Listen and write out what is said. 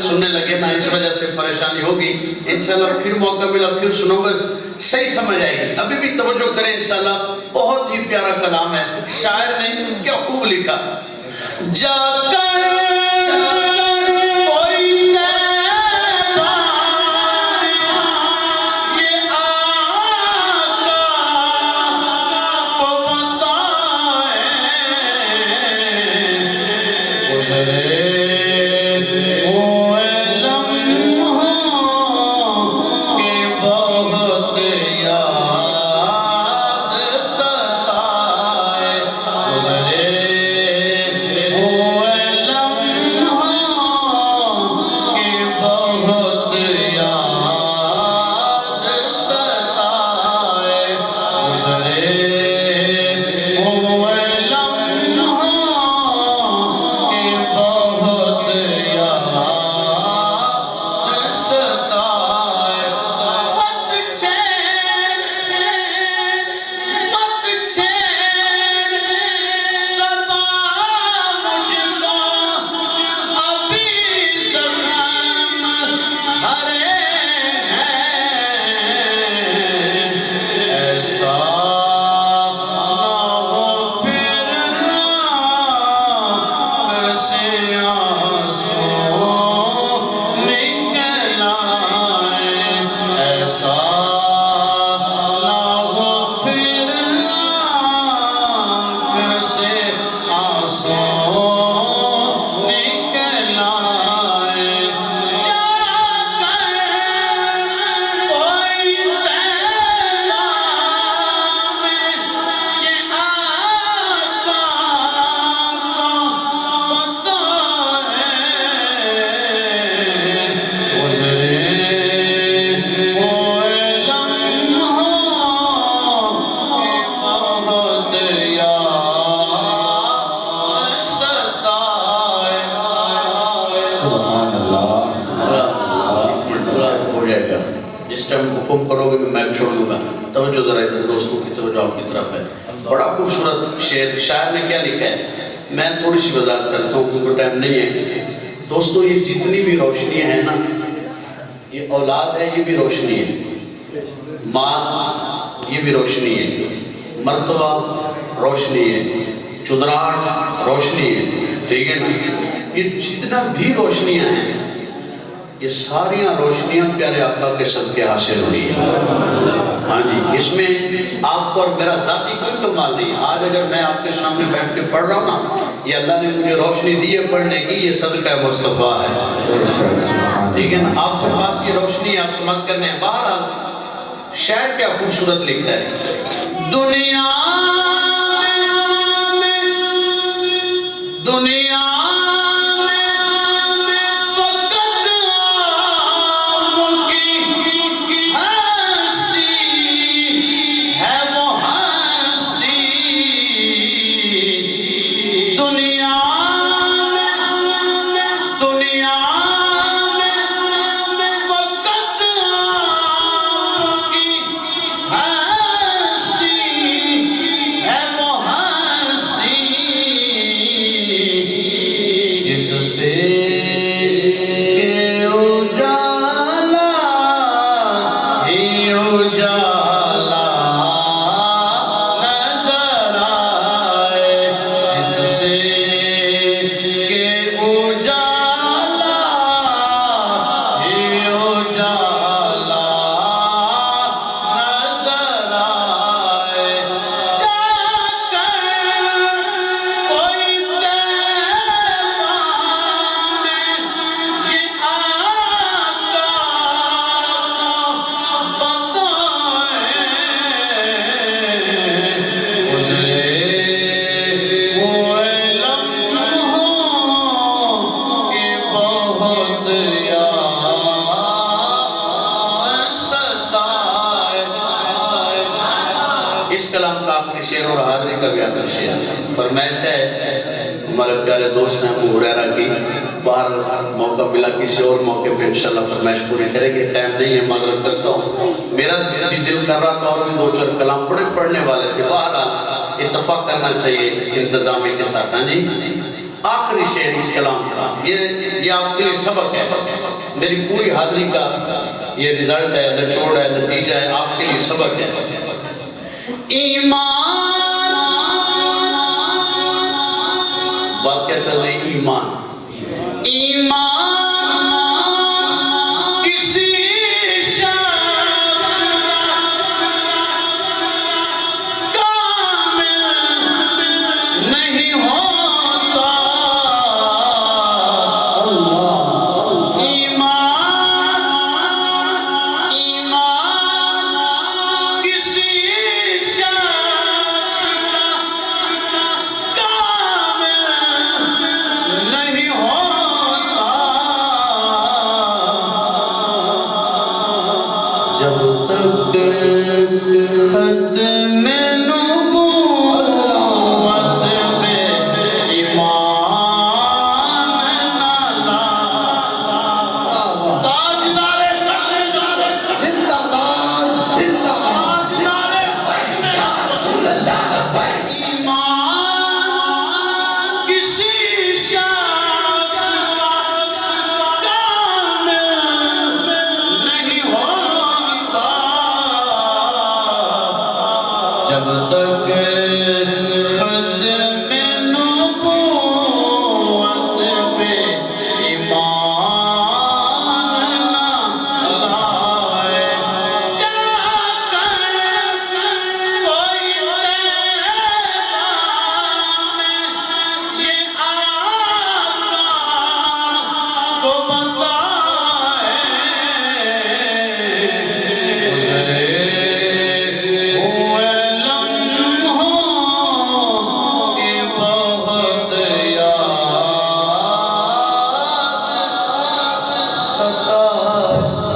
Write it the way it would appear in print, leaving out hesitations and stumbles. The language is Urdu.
سننے لگے نا اس وجہ سے پریشانی ہوگی انشاءاللہ پھر موقع ملا پھر سنو گا صحیح سمجھ آئے گی ابھی بھی توجہ کریں انشاءاللہ بہت ہی پیارا کلام ہے شاعر نے کیا خوب لکھا جا کر حکم کرو گے کہ میں چھوڑ دوں گا توجہ ذرا ادھر دوستوں کی توجہ آپ کی طرف ہے بڑا خوبصورت شعر شاعر نے کیا لکھا ہے میں تھوڑی سی وضاحت کرتا ہوں کیونکہ ٹائم نہیں ہے دوستوں یہ جتنی بھی روشنیاں ہیں نا یہ اولاد ہے یہ بھی روشنی ہے ماں یہ بھی روشنی ہے مرتبہ روشنی ہے چدراہٹ روشنی ہے ٹھیک ہے نا یہ جتنا بھی روشنیاں ہیں یہ ساریاں روشنیاں پیارے آقا کے صدقے حاصل ہوئی ہیں ہاں جی اس میں آپ کو اور میرا ذاتی کوئی کمال نہیں آج اگر میں آپ کے سامنے بیٹھ کے پڑھ رہا ہوں نا یہ اللہ نے مجھے روشنی دی ہے پڑھنے کی یہ صدقہ مصطفیٰ ہے ٹھیک ہے نا آپ کے پاس یہ روشنی آپ سمجھ کرنے ہیں بہرحال شعر کیا خوبصورت لکھتا ہے دنیا سے کہ اجالا ہی اجالا نظر آئے جا کر کوئی پیغام یہ آقا کو بتائے گزرے ہوئے لمحوں کی بہت یاد ستائے۔ اس کلام کا آخری شعر اور حاضری کا بھی آخری شعر فرمائش ہے ہمارے پیارے دوست ہیں ابو ہریرہ کی، باہر موقع ملا کسی اور موقع پہ انشاءاللہ فرمائش پوری کریں گے، ٹائم نہیں ہے معذرت کرتا ہوں۔ میرا بھی دل کر رہا تھا اور بھی دو چار کلام بڑے پڑھنے والے تھے، بہرحال اتفاق کرنا چاہیے انتظامی کے ساتھ۔ ہاں جی آخری شعر اس کلام کا، یہ آپ کے لیے سبق ہے، میری پوری حاضری کا یہ رزلٹ ہے، نچوڑ ہے، نتیجہ ہے، آپ کے لیے سبق ہے۔ ایمان بات کیا چل رہی؟ ایمان